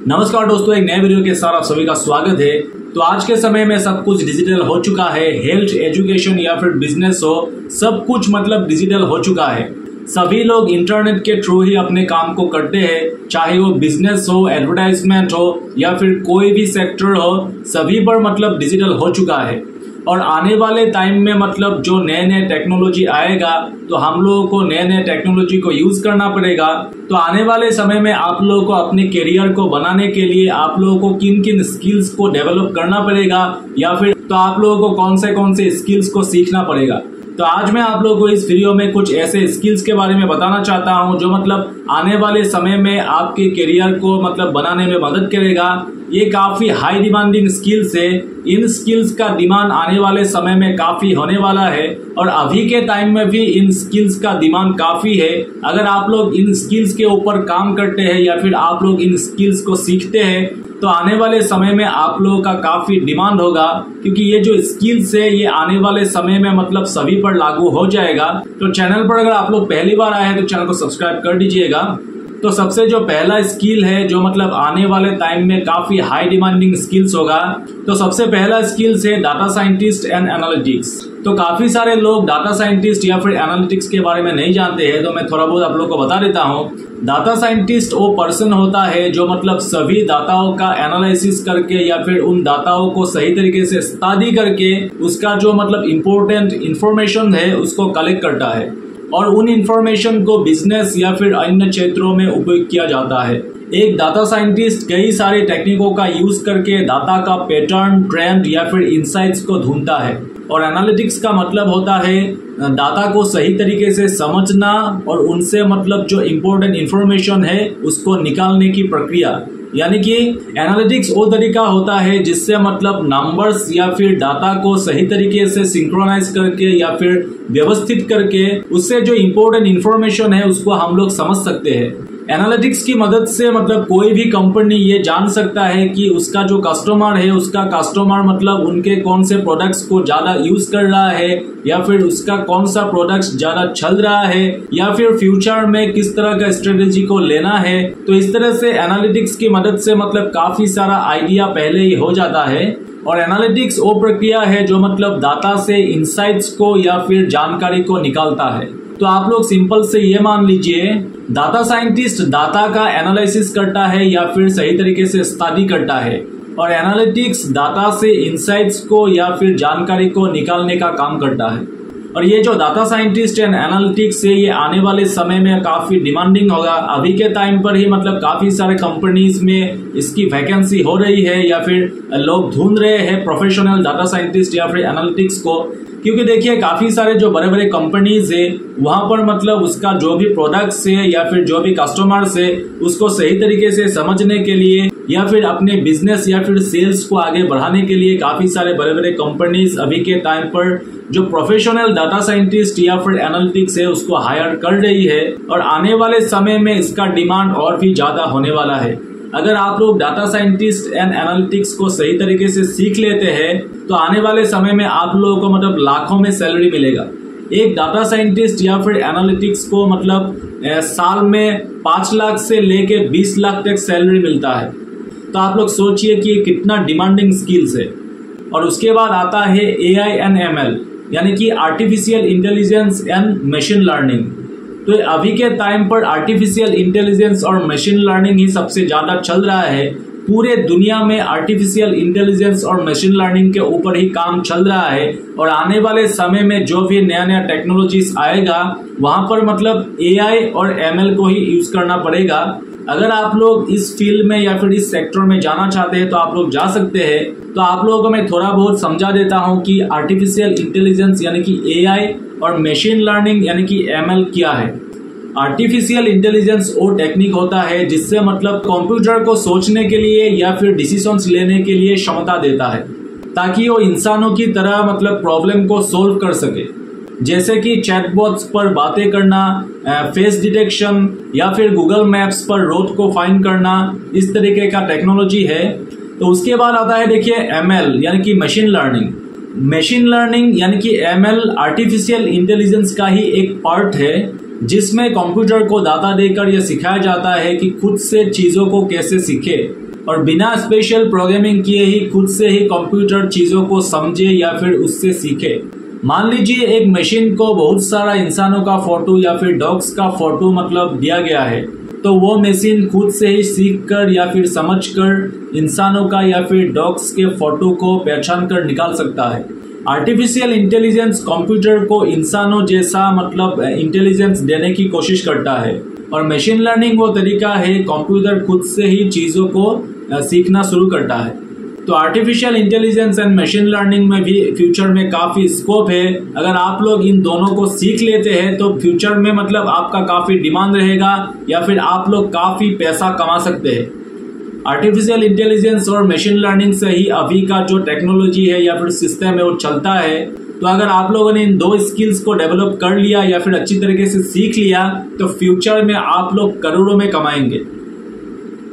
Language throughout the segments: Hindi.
नमस्कार दोस्तों, एक नए वीडियो के साथ आप सभी का स्वागत है। तो आज के समय में सब कुछ डिजिटल हो चुका है। हेल्थ, एजुकेशन या फिर बिजनेस हो, सब कुछ मतलब डिजिटल हो चुका है। सभी लोग इंटरनेट के थ्रू ही अपने काम को करते हैं, चाहे वो बिजनेस हो, एडवर्टाइजमेंट हो या फिर कोई भी सेक्टर हो, सभी पर मतलब डिजिटल हो चुका है। और आने वाले टाइम में मतलब जो नए नए टेक्नोलॉजी आएगा तो हम लोगों को नए नए टेक्नोलॉजी को यूज करना पड़ेगा। तो आने वाले समय में आप लोगों को अपने करियर को बनाने के लिए आप लोगों को किन किन स्किल्स को डेवलप करना पड़ेगा या फिर तो आप लोगों को कौन से स्किल्स को सीखना पड़ेगा। तो आज मैं आप लोगों को इस वीडियो में कुछ ऐसे स्किल्स के बारे में बताना चाहता हूं जो मतलब आने वाले समय में आपके करियर को मतलब बनाने में मदद करेगा। ये काफी हाई डिमांडिंग स्किल्स है। इन स्किल्स का डिमांड आने वाले समय में काफी होने वाला है और अभी के टाइम में भी इन स्किल्स का डिमांड काफी है। अगर आप लोग इन स्किल्स के ऊपर काम करते हैं या फिर आप लोग इन स्किल्स को सीखते हैं तो आने वाले समय में आप लोगों का काफी डिमांड होगा, क्योंकि ये जो स्किल्स है ये आने वाले समय में मतलब सभी पर लागू हो जाएगा। तो चैनल पर अगर आप लोग पहली बार आए हैं तो चैनल को सब्सक्राइब कर दीजिएगा। तो सबसे जो पहला स्किल है जो मतलब आने वाले टाइम में काफी हाई डिमांडिंग स्किल्स होगा, तो सबसे पहला स्किल्स है डाटा साइंटिस्ट एंड एनालिटिक्स। तो काफी सारे लोग डाटा साइंटिस्ट या फिर एनालिटिक्स के बारे में नहीं जानते हैं, तो मैं थोड़ा बहुत आप लोग को बता देता हूँ। डाटा साइंटिस्ट वो पर्सन होता है जो मतलब सभी डाटाओं का एनालिसिस करके या फिर उन डाटाओं को सही तरीके से स्टडी करके उसका जो मतलब इम्पोर्टेंट इंफॉर्मेशन है उसको कलेक्ट करता है और उन इंफॉर्मेशन को बिजनेस या फिर अन्य क्षेत्रों में उपयोग किया जाता है। एक डाटा साइंटिस्ट कई सारे टेक्निकों का यूज करके डाटा का पैटर्न, ट्रेंड या फिर इंसाइट्स को ढूंढता है। और एनालिटिक्स का मतलब होता है डाटा को सही तरीके से समझना और उनसे मतलब जो इम्पोर्टेंट इंफॉर्मेशन है उसको निकालने की प्रक्रिया। यानी कि एनालिटिक्स वो तरीका होता है जिससे मतलब नंबर्स या फिर डाटा को सही तरीके से सिंक्रोनाइज करके या फिर व्यवस्थित करके उससे जो इम्पोर्टेंट इंफॉर्मेशन है उसको हम लोग समझ सकते हैं। एनालिटिक्स की मदद से मतलब कोई भी कंपनी ये जान सकता है कि उसका जो कस्टमर है उसका कस्टमर मतलब उनके कौन से प्रोडक्ट्स को ज्यादा यूज कर रहा है या फिर उसका कौन सा प्रोडक्ट्स ज्यादा चल रहा है या फिर फ्यूचर में किस तरह का स्ट्रेटेजी को लेना है। तो इस तरह से एनालिटिक्स की मदद से मतलब काफी सारा आइडिया पहले ही हो जाता है। और एनालिटिक्स वो प्रक्रिया है जो मतलब डाटा से इंसाइट्स को या फिर जानकारी को निकालता है। तो आप लोग सिंपल से ये मान लीजिए, डाटा साइंटिस्ट डाटा का एनालिसिस करता है या फिर सही तरीके से स्टडी करता है और एनालिटिक्स डाटा से इंसाइट्स को या फिर जानकारी को निकालने का काम करता है। और ये जो डाटा साइंटिस्ट एंड एनालिटिक्स है ये आने वाले समय में काफी डिमांडिंग होगा। अभी के टाइम पर ही मतलब काफी सारे कंपनीज में इसकी वैकेंसी हो रही है या फिर लोग ढूंढ रहे हैं प्रोफेशनल डाटा साइंटिस्ट या फिर एनालिटिक्स को। क्योंकि देखिए काफी सारे जो बड़े बड़े कंपनीज है वहां पर मतलब उसका जो भी प्रोडक्ट्स है या फिर जो भी कस्टमर्स है उसको सही तरीके से समझने के लिए या फिर अपने बिजनेस या फिर सेल्स को आगे बढ़ाने के लिए काफी सारे बड़े बड़े कंपनीज अभी के टाइम पर जो प्रोफेशनल डाटा साइंटिस्ट या फिर एनालिटिक्स है उसको हायर कर रही है। और आने वाले समय में इसका डिमांड और भी ज्यादा होने वाला है। अगर आप लोग डाटा साइंटिस्ट एंड एनालिटिक्स को सही तरीके से सीख लेते हैं तो आने वाले समय में आप लोगों को मतलब लाखों में सैलरी मिलेगा। एक डाटा साइंटिस्ट या फिर एनालिटिक्स को मतलब साल में 5 लाख से लेके 20 लाख तक सैलरी मिलता है। तो आप लोग सोचिए कि कितना डिमांडिंग स्किल्स है। और उसके बाद आता है AI एंड ML यानी कि artificial intelligence and machine learning. तो अभी के टाइम पर आर्टिफिशियल इंटेलिजेंस और मशीन लर्निंग ही सबसे ज्यादा चल रहा है। पूरे दुनिया में आर्टिफिशियल इंटेलिजेंस और मशीन लर्निंग के ऊपर ही काम चल रहा है। और आने वाले समय में जो भी नया नया टेक्नोलॉजीज आएगा वहां पर मतलब AI और ML को ही यूज करना पड़ेगा। अगर आप लोग इस फील्ड में या फिर इस सेक्टर में जाना चाहते हैं तो आप लोग जा सकते हैं। तो आप लोगों को मैं थोड़ा बहुत समझा देता हूं कि आर्टिफिशियल इंटेलिजेंस यानी कि AI और मशीन लर्निंग यानी कि ML क्या है। आर्टिफिशियल इंटेलिजेंस वो टेक्निक होता है जिससे मतलब कंप्यूटर को सोचने के लिए या फिर डिसीजंस लेने के लिए क्षमता देता है ताकि वो इंसानों की तरह मतलब प्रॉब्लम को सोल्व कर सके। जैसे कि चैटबॉट्स पर बातें करना, फेस डिटेक्शन या फिर गूगल मैप्स पर रोड को फाइंड करना, इस तरीके का टेक्नोलॉजी है। तो उसके बाद आता है देखिए ML यानी कि मशीन लर्निंग। मशीन लर्निंग यानी कि ML आर्टिफिशियल इंटेलिजेंस का ही एक पार्ट है जिसमें कंप्यूटर को डाटा देकर यह सिखाया जाता है कि खुद से चीजों को कैसे सीखे। और बिना स्पेशल प्रोग्रामिंग किए ही खुद से ही कंप्यूटर चीजों को समझे या फिर उससे सीखे। मान लीजिए एक मशीन को बहुत सारा इंसानों का फोटो या फिर डॉग्स का फोटो मतलब दिया गया है, तो वो मशीन खुद से ही सीख कर या फिर समझ कर इंसानों का या फिर डॉग्स के फोटो को पहचान कर निकाल सकता है। आर्टिफिशियल इंटेलिजेंस कंप्यूटर को इंसानों जैसा मतलब इंटेलिजेंस देने की कोशिश करता है, और मशीन लर्निंग वो तरीका है कंप्यूटर खुद से ही चीजों को सीखना शुरू करता है। तो artificial intelligence and machine learning में भी फ्यूचर में काफी स्कोप है। अगर आप लोग इन दोनों को सीख लेते हैं तो फ्यूचर में मतलब आपका काफी डिमांड रहेगा या फिर आप लोग काफी पैसा कमा सकते हैं। आर्टिफिशियल इंटेलिजेंस और मशीन लर्निंग से ही अभी का जो टेक्नोलॉजी है या फिर सिस्टम है वो चलता है। तो अगर आप लोगों ने इन दो स्किल्स को डेवलप कर लिया या फिर अच्छी तरीके से सीख लिया तो फ्यूचर में आप लोग करोड़ों में कमाएंगे।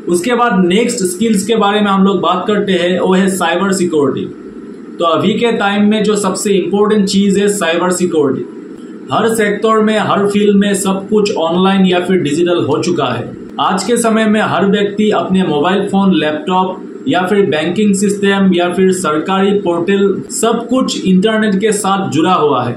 उसके बाद नेक्स्ट स्किल्स के बारे में हम लोग बात करते हैं, वो है साइबर सिक्योरिटी। तो अभी के टाइम में जो सबसे इम्पोर्टेंट चीज है साइबर सिक्योरिटी। हर सेक्टर में, हर फील्ड में सब कुछ ऑनलाइन या फिर डिजिटल हो चुका है। आज के समय में हर व्यक्ति अपने मोबाइल फोन, लैपटॉप या फिर बैंकिंग सिस्टम या फिर सरकारी पोर्टल सब कुछ इंटरनेट के साथ जुड़ा हुआ है।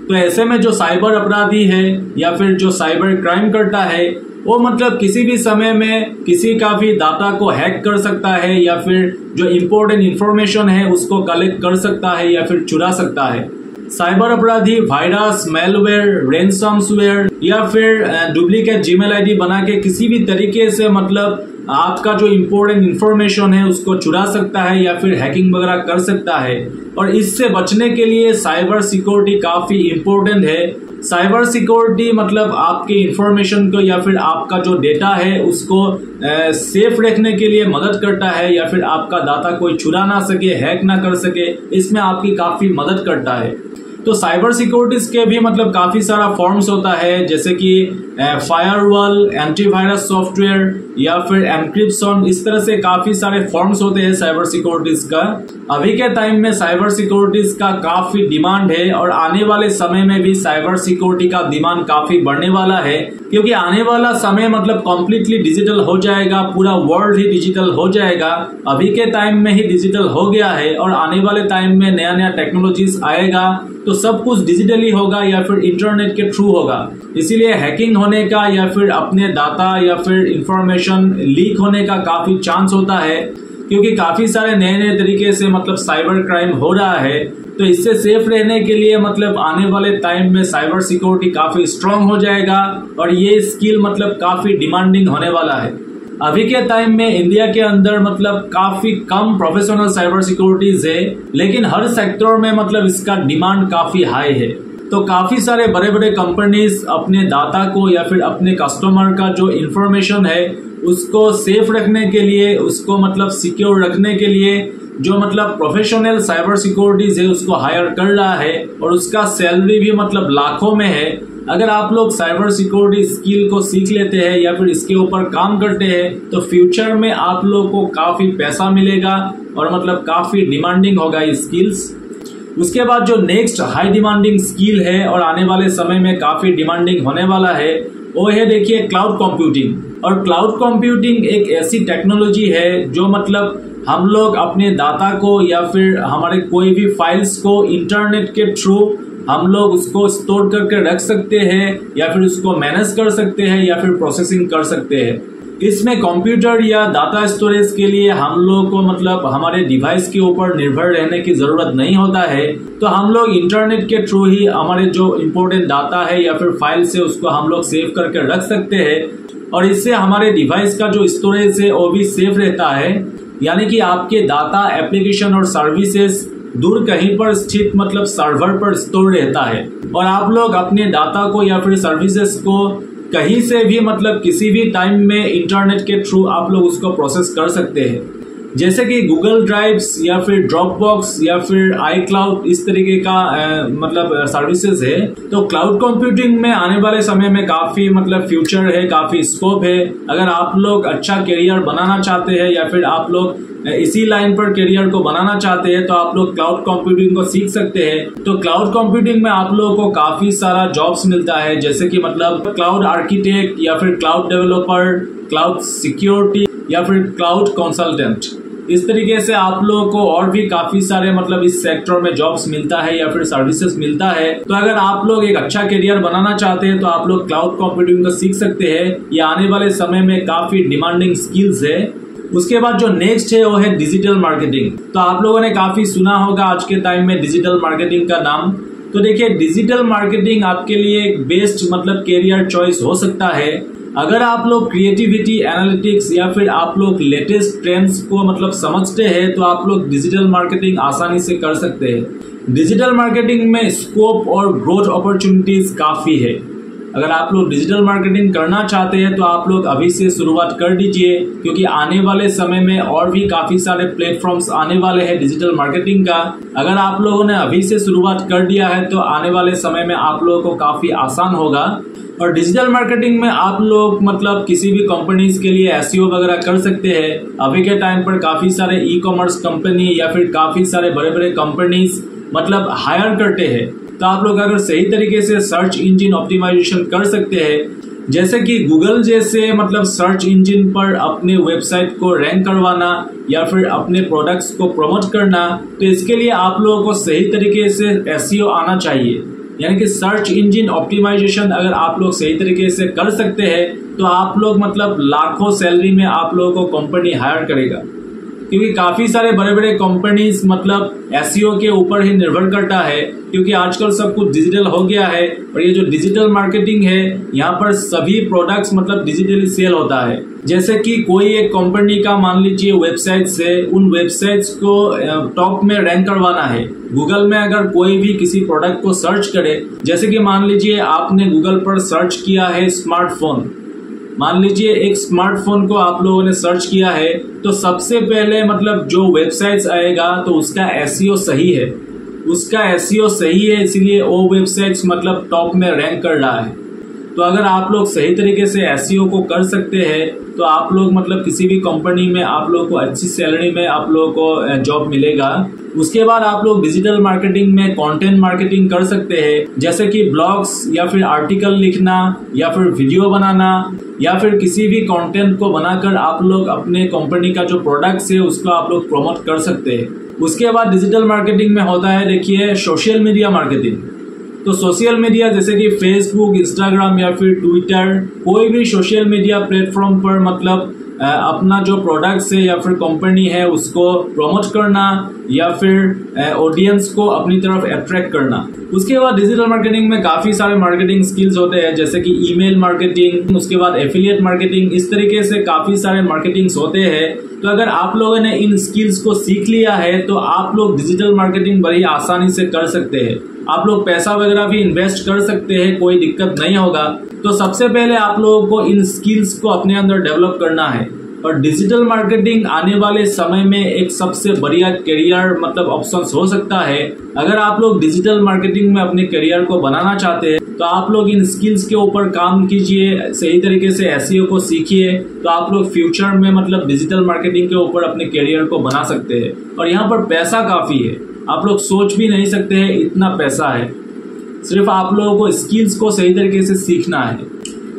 तो ऐसे में जो साइबर अपराधी है या फिर जो साइबर क्राइम करता है वो मतलब किसी भी समय में किसी का भी डाटा को हैक कर सकता है या फिर जो इम्पोर्टेंट इंफॉर्मेशन है उसको कलेक्ट कर सकता है या फिर चुरा सकता है। साइबर अपराधी वायरस, मेलवेयर, रैनसमवेयर या फिर डुप्लीकेट जीमेल आईडी बना के किसी भी तरीके से मतलब आपका जो इम्पोर्टेंट इंफॉर्मेशन है उसको चुरा सकता है या फिर हैकिंग वगैरह कर सकता है। और इससे बचने के लिए साइबर सिक्योरिटी काफी इम्पोर्टेंट है। साइबर सिक्योरिटी मतलब आपके इंफॉर्मेशन को या फिर आपका जो डेटा है उसको सेफ रखने के लिए मदद करता है या फिर आपका डाटा कोई चुरा ना सके, हैक ना कर सके, इसमें आपकी काफी मदद करता है। तो साइबर सिक्योरिटीज के भी मतलब काफी सारा फॉर्म्स होता है, जैसे कि फायरवॉल, एंटीवायरस सॉफ्टवेयर या फिर एनक्रिप्शन, इस तरह से काफी सारे फॉर्म्स होते हैं साइबर सिक्योरिटीज का। अभी के टाइम में साइबर सिक्योरिटीज का काफी डिमांड है और आने वाले समय में भी साइबर सिक्योरिटी का डिमांड काफी बढ़ने वाला है, क्योंकि आने वाला समय मतलब कम्प्लीटली डिजिटल हो जाएगा, पूरा वर्ल्ड ही डिजिटल हो जाएगा। अभी के टाइम में ही डिजिटल हो गया है और आने वाले टाइम में नया नया टेक्नोलॉजीज आएगा तो सब कुछ डिजिटली होगा या फिर इंटरनेट के थ्रू होगा। इसीलिए हैकिंग होने का या फिर अपने डाटा या फिर इंफॉर्मेशन लीक होने का काफी चांस होता है, क्योंकि काफी सारे नए नए तरीके से मतलब साइबर क्राइम हो रहा है। तो इससे सेफ रहने के लिए मतलब आने वाले टाइम में साइबर सिक्योरिटी काफी स्ट्रांग हो जाएगा और ये स्किल मतलब काफी डिमांडिंग होने वाला है। अभी के टाइम में इंडिया के अंदर मतलब काफी कम प्रोफेशनल साइबर सिक्योरिटीज है, लेकिन हर सेक्टर में मतलब इसका डिमांड काफी हाई है। तो काफी सारे बड़े बड़े कंपनीज अपने डाटा को या फिर अपने कस्टमर का जो इंफॉर्मेशन है उसको सेफ रखने के लिए, उसको मतलब सिक्योर रखने के लिए जो मतलब प्रोफेशनल साइबर सिक्योरिटीज है उसको हायर कर रहा है और उसका सैलरी भी मतलब लाखों में है। अगर आप लोग साइबर सिक्योरिटी स्किल को सीख लेते हैं या फिर इसके ऊपर काम करते हैं तो फ्यूचर में आप लोग को काफी पैसा मिलेगा और मतलब काफी डिमांडिंग होगा ये स्किल्स। उसके बाद जो नेक्स्ट हाई डिमांडिंग स्किल है और आने वाले समय में काफी डिमांडिंग होने वाला है वो है देखिए क्लाउड कंप्यूटिंग। और क्लाउड कंप्यूटिंग एक ऐसी टेक्नोलॉजी है जो मतलब हम लोग अपने डाटा को या फिर हमारे कोई भी फाइल्स को इंटरनेट के थ्रू हम लोग उसको स्टोर करके रख सकते हैं या फिर उसको मैनेज कर सकते हैं या फिर प्रोसेसिंग कर सकते हैं। इसमें कंप्यूटर या डाटा स्टोरेज के लिए हम लोग को मतलब हमारे डिवाइस के ऊपर निर्भर रहने की जरूरत नहीं होता है। तो हम लोग इंटरनेट के थ्रू ही हमारे जो इम्पोर्टेंट डाटा है या फिर फाइल्स है उसको हम लोग सेव करके रख सकते हैं और इससे हमारे डिवाइस का जो स्टोरेज है वो भी सेफ रहता है। यानी कि आपके डाटा, एप्लीकेशन और सर्विसेज दूर कहीं पर स्थित मतलब सर्वर पर स्टोर रहता है और आप लोग अपने डाटा को या फिर सर्विसेज को कहीं से भी मतलब किसी भी टाइम में इंटरनेट के थ्रू आप लोग उसको प्रोसेस कर सकते हैं। जैसे कि गूगल ड्राइव्स या फिर ड्रॉपबॉक्स या फिर आई क्लाउड, इस तरीके का मतलब सर्विसेज है। तो क्लाउड कंप्यूटिंग में आने वाले समय में काफी मतलब फ्यूचर है, काफी स्कोप है। अगर आप लोग अच्छा करियर बनाना चाहते हैं या फिर आप लोग इसी लाइन पर करियर को बनाना चाहते हैं तो आप लोग क्लाउड कंप्यूटिंग को सीख सकते हैं। तो क्लाउड कंप्यूटिंग में आप लोगों को काफी सारा जॉब्स मिलता है, जैसे कि मतलब क्लाउड आर्किटेक्ट या फिर क्लाउड डेवलपर, क्लाउड सिक्योरिटी, या फिर क्लाउड कंसल्टेंट। इस तरीके से आप लोगों को और भी काफी सारे मतलब इस सेक्टर में जॉब्स मिलता है या फिर सर्विसेज मिलता है। तो अगर आप लोग एक अच्छा करियर बनाना चाहते हैं तो आप लोग क्लाउड कंप्यूटिंग को सीख सकते हैं। ये आने वाले समय में काफी डिमांडिंग स्किल्स है। उसके बाद जो नेक्स्ट है वो है डिजिटल मार्केटिंग। तो आप लोगों ने काफी सुना होगा आज के टाइम में डिजिटल मार्केटिंग का नाम। तो देखिए, डिजिटल मार्केटिंग आपके लिए एक बेस्ट मतलब करियर चॉइस हो सकता है। अगर आप लोग क्रिएटिविटी, एनालिटिक्स या फिर आप लोग लेटेस्ट ट्रेंड्स को मतलब समझते हैं तो आप लोग डिजिटल मार्केटिंग आसानी से कर सकते हैं। डिजिटल मार्केटिंग में स्कोप और ग्रोथ अपॉर्चुनिटीज काफी है। अगर आप लोग डिजिटल मार्केटिंग करना चाहते हैं तो आप लोग अभी से शुरुआत कर दीजिए, क्योंकि आने वाले समय में और भी काफी सारे प्लेटफॉर्म्स आने वाले हैं डिजिटल मार्केटिंग का। अगर आप लोगों ने अभी से शुरुआत कर दिया है तो आने वाले समय में आप लोगों को काफी आसान होगा। और डिजिटल मार्केटिंग में आप लोग मतलब किसी भी कंपनीज के लिए एसईओ वगैरह कर सकते हैं। अभी के टाइम पर काफी सारे ई कॉमर्स कंपनी या फिर काफी सारे बड़े बड़े कंपनीज मतलब हायर करते हैं। तो आप लोग अगर सही तरीके से सर्च इंजन ऑप्टिमाइजेशन कर सकते हैं, जैसे कि गूगल जैसे मतलब सर्च इंजन पर अपने वेबसाइट को रैंक करवाना या फिर अपने प्रोडक्ट्स को प्रमोट करना, तो इसके लिए आप लोगों को सही तरीके से एसईओ आना चाहिए। यानी कि सर्च इंजन ऑप्टिमाइजेशन अगर आप लोग सही तरीके से कर सकते हैं तो आप लोग मतलब लाखों सैलरी में आप लोगों को कंपनी हायर करेगा, क्योंकि काफी सारे बड़े बड़े कंपनीज मतलब एसईओ के ऊपर ही निर्भर करता है, क्योंकि आजकल सब कुछ डिजिटल हो गया है। और ये जो डिजिटल मार्केटिंग है, यहाँ पर सभी प्रोडक्ट्स मतलब डिजिटली सेल होता है। जैसे कि कोई एक कंपनी का मान लीजिए वेबसाइट से उन वेबसाइट्स को टॉप में रैंक करवाना है। गूगल में अगर कोई भी किसी प्रोडक्ट को सर्च करे, जैसे कि मान लीजिए आपने गूगल पर सर्च किया है स्मार्टफोन, मान लीजिए एक स्मार्टफोन को आप लोगों ने सर्च किया है, तो सबसे पहले मतलब जो वेबसाइट्स आएगा तो उसका एसईओ सही है, उसका एसईओ सही है, इसीलिए वो वेबसाइट्स मतलब टॉप में रैंक कर रहा है। तो अगर आप लोग सही तरीके से एसईओ को कर सकते हैं तो आप लोग मतलब किसी भी कंपनी में आप लोग को अच्छी सैलरी में आप लोगों को जॉब मिलेगा। उसके बाद आप लोग डिजिटल मार्केटिंग में कंटेंट मार्केटिंग कर सकते हैं, जैसे कि ब्लॉग्स या फिर आर्टिकल लिखना या फिर वीडियो बनाना या फिर किसी भी कंटेंट को बनाकर आप लोग अपने कंपनी का जो प्रोडक्ट्स है उसको आप लोग प्रमोट कर सकते हैं। उसके बाद डिजिटल मार्केटिंग में होता है देखिए सोशल मीडिया मार्केटिंग। तो सोशल मीडिया जैसे कि फेसबुक, इंस्टाग्राम या फिर ट्विटर, कोई भी सोशल मीडिया प्लेटफॉर्म पर मतलब अपना जो प्रोडक्ट्स है या फिर कंपनी है उसको प्रमोट करना या फिर ऑडियंस को अपनी तरफ अट्रैक्ट करना। उसके बाद डिजिटल मार्केटिंग में काफी सारे मार्केटिंग स्किल्स होते हैं, जैसे कि ईमेल मार्केटिंग, उसके बाद एफिलिएट मार्केटिंग, इस तरीके से काफी सारे मार्केटिंग्स होते हैं। तो अगर आप लोगों ने इन स्किल्स को सीख लिया है तो आप लोग डिजिटल मार्केटिंग बड़ी आसानी से कर सकते हैं। आप लोग पैसा वगैरह भी इन्वेस्ट कर सकते हैं, कोई दिक्कत नहीं होगा। तो सबसे पहले आप लोगों को इन स्किल्स को अपने अंदर डेवलप करना है। और डिजिटल मार्केटिंग आने वाले समय में एक सबसे बढ़िया करियर मतलब ऑप्शन हो सकता है। अगर आप लोग डिजिटल मार्केटिंग में अपने करियर को बनाना चाहते हैं तो आप लोग इन स्किल्स के ऊपर काम कीजिए, सही तरीके से एसईओ को सीखिए, तो आप लोग फ्यूचर में मतलब डिजिटल मार्केटिंग के ऊपर अपने करियर को बना सकते हैं। और यहाँ पर पैसा काफी है, आप लोग सोच भी नहीं सकते हैं इतना पैसा है। सिर्फ आप लोगों को स्किल्स को सही तरीके से सीखना है।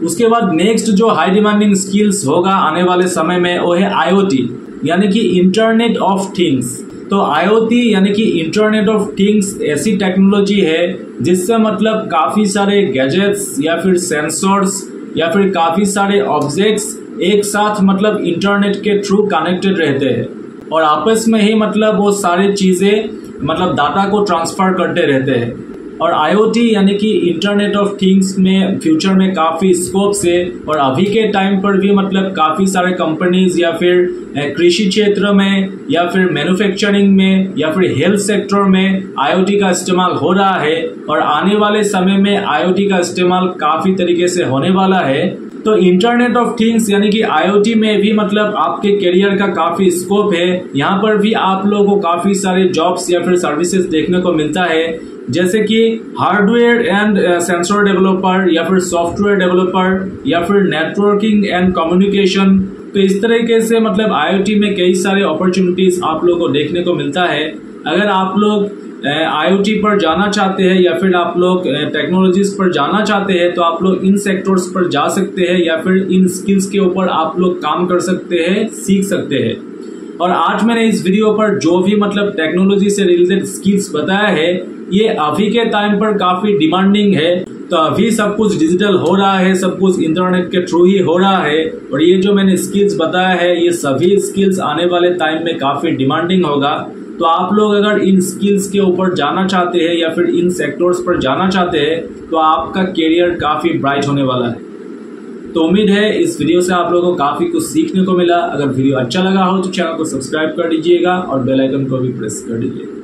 उसके बाद नेक्स्ट जो हाई डिमांडिंग स्किल्स होगा आने वाले समय में वो है आईओटी, यानी कि इंटरनेट ऑफ थिंग्स। तो आईओटी यानी कि इंटरनेट ऑफ थिंग्स ऐसी टेक्नोलॉजी है जिससे मतलब काफी सारे गैजेट्स या फिर सेंसर्स या फिर काफी सारे ऑब्जेक्ट्स एक साथ मतलब इंटरनेट के थ्रू कनेक्टेड रहते हैं और आपस में ही मतलब वो सारी चीजें मतलब डाटा को ट्रांसफर करते रहते हैं। और आईओटी यानी कि इंटरनेट ऑफ थिंग्स में फ्यूचर में काफी स्कोप्स है। और अभी के टाइम पर भी मतलब काफी सारे कंपनीज या फिर कृषि क्षेत्र में या फिर मैन्युफैक्चरिंग में या फिर हेल्थ सेक्टर में आईओटी का इस्तेमाल हो रहा है। और आने वाले समय में आईओटी का इस्तेमाल काफी तरीके से होने वाला है। तो इंटरनेट ऑफ थिंग्स यानी कि आईओटी में भी मतलब आपके करियर का काफी स्कोप है। यहाँ पर भी आप लोगों को काफी सारे जॉब्स या फिर सर्विसेज देखने को मिलता है, जैसे कि हार्डवेयर एंड सेंसर डेवलपर या फिर सॉफ्टवेयर डेवलपर या फिर नेटवर्किंग एंड कम्युनिकेशन। तो इस तरीके से मतलब आईओटी में कई सारे अपॉर्चुनिटीज आप लोगों को देखने को मिलता है। अगर आप लोग IoT पर जाना चाहते हैं या फिर आप लोग टेक्नोलॉजीज पर जाना चाहते हैं तो आप लोग इन सेक्टर्स पर जा सकते हैं या फिर इन स्किल्स के ऊपर आप लोग काम कर सकते हैं, सीख सकते हैं। और आज मैंने इस वीडियो पर जो भी मतलब टेक्नोलॉजी से रिलेटेड स्किल्स बताया है ये अभी के टाइम पर काफी डिमांडिंग है। तो अभी सब कुछ डिजिटल हो रहा है, सब कुछ इंटरनेट के थ्रू ही हो रहा है और ये जो मैंने स्किल्स बताया है ये सभी स्किल्स आने वाले टाइम में काफी डिमांडिंग होगा। तो आप लोग अगर इन स्किल्स के ऊपर जाना चाहते हैं या फिर इन सेक्टर्स पर जाना चाहते हैं तो आपका करियर काफी ब्राइट होने वाला है। तो उम्मीद है इस वीडियो से आप लोगों को काफी कुछ सीखने को मिला। अगर वीडियो अच्छा लगा हो तो चैनल को सब्सक्राइब कर दीजिएगा और बेल आइकन को भी प्रेस कर दीजिए।